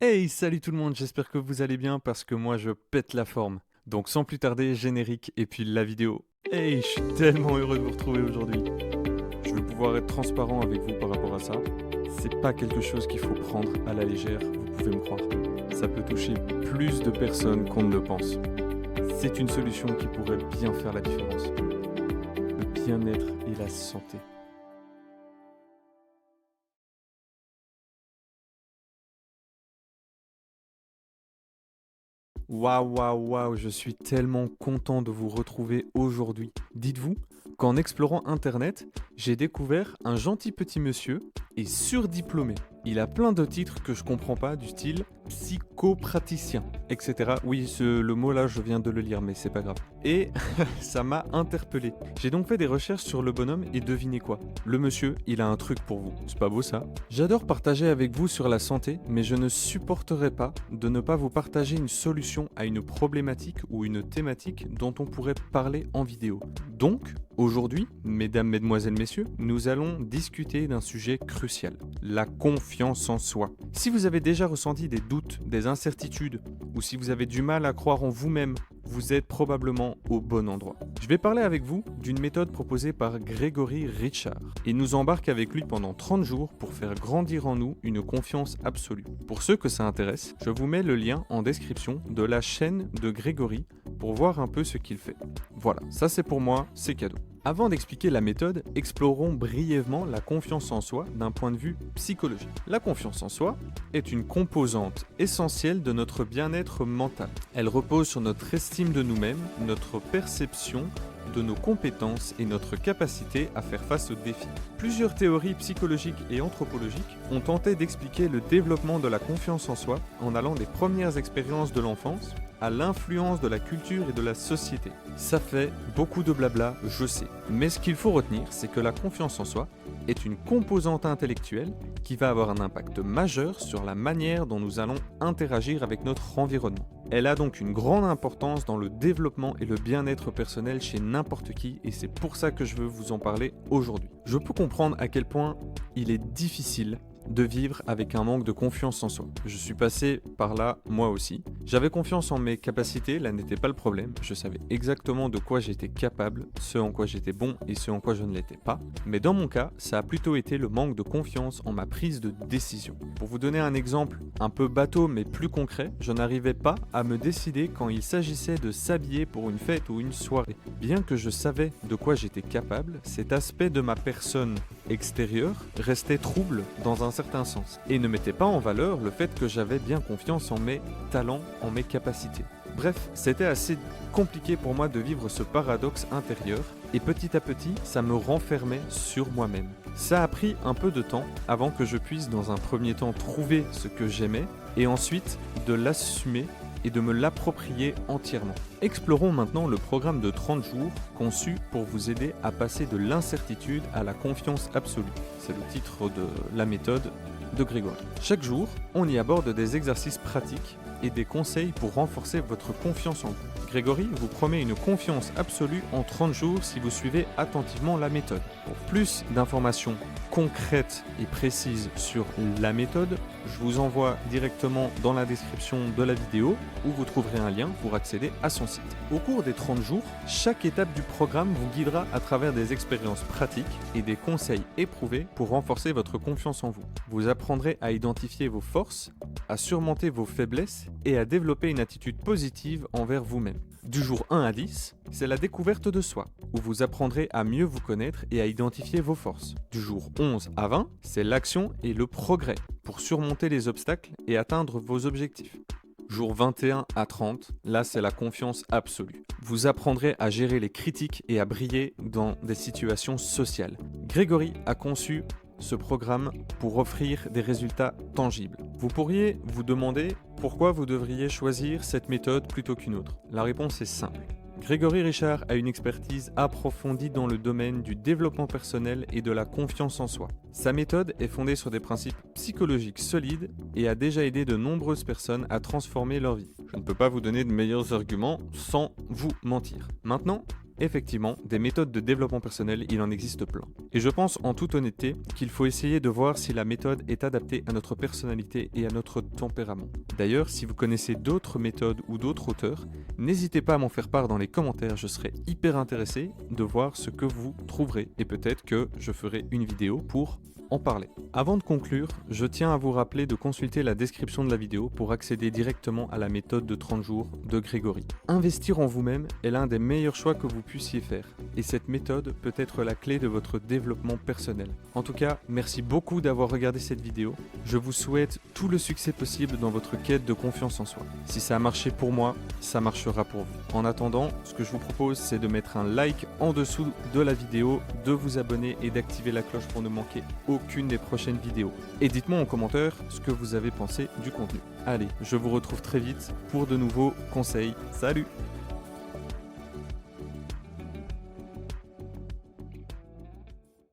Hey, salut tout le monde, j'espère que vous allez bien parce que moi je pète la forme. Donc sans plus tarder, générique et puis la vidéo. Hey, je suis tellement heureux de vous retrouver aujourd'hui. Je vais pouvoir être transparent avec vous par rapport à ça. C'est pas quelque chose qu'il faut prendre à la légère, vous pouvez me croire. Ça peut toucher plus de personnes qu'on ne le pense. C'est une solution qui pourrait bien faire la différence. Le bien-être et la santé. Waouh, waouh, waouh, je suis tellement content de vous retrouver aujourd'hui. Dites-vous qu'en explorant Internet, j'ai découvert un gentil petit monsieur et surdiplômé. Il a plein de titres que je comprends pas, du style psychopraticien, etc. Oui, le mot là, je viens de le lire, mais c'est pas grave. Et ça m'a interpellé. J'ai donc fait des recherches sur le bonhomme et devinez quoi? Le monsieur, il a un truc pour vous. C'est pas beau ça? J'adore partager avec vous sur la santé, mais je ne supporterai pas de ne pas vous partager une solution à une problématique ou une thématique dont on pourrait parler en vidéo. Donc, aujourd'hui, mesdames, mesdemoiselles, messieurs, nous allons discuter d'un sujet crucial, la confiance en soi. Si vous avez déjà ressenti des doutes, des incertitudes, ou si vous avez du mal à croire en vous-même, vous êtes probablement au bon endroit. Je vais parler avec vous d'une méthode proposée par Grégory Richard et nous embarque avec lui pendant 30 jours pour faire grandir en nous une confiance absolue. Pour ceux que ça intéresse, je vous mets le lien en description de la chaîne de Grégory pour voir un peu ce qu'il fait. Voilà, ça c'est pour moi, c'est cadeau. Avant d'expliquer la méthode, explorons brièvement la confiance en soi d'un point de vue psychologique. La confiance en soi est une composante essentielle de notre bien-être mental. Elle repose sur notre estime de nous-mêmes, notre perception de nos compétences et notre capacité à faire face aux défis. Plusieurs théories psychologiques et anthropologiques ont tenté d'expliquer le développement de la confiance en soi en allant des premières expériences de l'enfance à l'influence de la culture et de la société. Ça fait beaucoup de blabla, je sais. Mais ce qu'il faut retenir, c'est que la confiance en soi est une composante intellectuelle qui va avoir un impact majeur sur la manière dont nous allons interagir avec notre environnement. Elle a donc une grande importance dans le développement et le bien-être personnel chez n'importe qui et c'est pour ça que je veux vous en parler aujourd'hui. Je peux comprendre à quel point il est difficile de vivre avec un manque de confiance en soi. Je suis passé par là moi aussi. J'avais confiance en mes capacités, là n'était pas le problème. Je savais exactement de quoi j'étais capable, ce en quoi j'étais bon et ce en quoi je ne l'étais pas. Mais dans mon cas, ça a plutôt été le manque de confiance en ma prise de décision. Pour vous donner un exemple un peu bateau mais plus concret, je n'arrivais pas à me décider quand il s'agissait de s'habiller pour une fête ou une soirée. Bien que je savais de quoi j'étais capable, cet aspect de ma personne extérieure restait trouble dans un certain sens et ne mettait pas en valeur le fait que j'avais bien confiance en mes talents, en mes capacités. Bref, c'était assez compliqué pour moi de vivre ce paradoxe intérieur et petit à petit, ça me renfermait sur moi-même. Ça a pris un peu de temps avant que je puisse dans un premier temps trouver ce que j'aimais et ensuite de l'assumer et de me l'approprier entièrement. Explorons maintenant le programme de 30 jours conçu pour vous aider à passer de l'incertitude à la confiance absolue. C'est le titre de la méthode de Grégory. Chaque jour, on y aborde des exercices pratiques et des conseils pour renforcer votre confiance en vous. Grégory vous promet une confiance absolue en 30 jours si vous suivez attentivement la méthode. Pour plus d'informations concrètes et précises sur la méthode, je vous envoie directement dans la description de la vidéo où vous trouverez un lien pour accéder à son site. Au cours des 30 jours, chaque étape du programme vous guidera à travers des expériences pratiques et des conseils éprouvés pour renforcer votre confiance en vous. Vous apprendrez à identifier vos forces, à surmonter vos faiblesses et à développer une attitude positive envers vous-même. Du jour 1 à 10, c'est la découverte de soi, où vous apprendrez à mieux vous connaître et à identifier vos forces. Du jour 11 à 20, c'est l'action et le progrès, pour surmonter les obstacles et atteindre vos objectifs. Jour 21 à 30, là c'est la confiance absolue. Vous apprendrez à gérer les critiques et à briller dans des situations sociales. Grégory a conçu ce programme pour offrir des résultats tangibles. Vous pourriez vous demander pourquoi vous devriez choisir cette méthode plutôt qu'une autre. La réponse est simple. Grégory Richard a une expertise approfondie dans le domaine du développement personnel et de la confiance en soi. Sa méthode est fondée sur des principes psychologiques solides et a déjà aidé de nombreuses personnes à transformer leur vie. Je ne peux pas vous donner de meilleurs arguments sans vous mentir. Maintenant, Effectivement, des méthodes de développement personnel, il en existe plein. Et je pense en toute honnêteté qu'il faut essayer de voir si la méthode est adaptée à notre personnalité et à notre tempérament. D'ailleurs, si vous connaissez d'autres méthodes ou d'autres auteurs, n'hésitez pas à m'en faire part dans les commentaires, je serais hyper intéressé de voir ce que vous trouverez et peut-être que je ferai une vidéo pour en parler. Avant de conclure, je tiens à vous rappeler de consulter la description de la vidéo pour accéder directement à la méthode de 30 jours de Grégory. Investir en vous-même est l'un des meilleurs choix que vous puissiez faire et cette méthode peut être la clé de votre développement personnel. En tout cas, merci beaucoup d'avoir regardé cette vidéo. Je vous souhaite tout le succès possible dans votre quête de confiance en soi. Si ça a marché pour moi, ça marchera pour vous. En attendant, ce que je vous propose, c'est de mettre un like en dessous de la vidéo, de vous abonner et d'activer la cloche pour ne manquer aucune des prochaines vidéos. Et dites-moi en commentaire ce que vous avez pensé du contenu. Allez, je vous retrouve très vite pour de nouveaux conseils. Salut!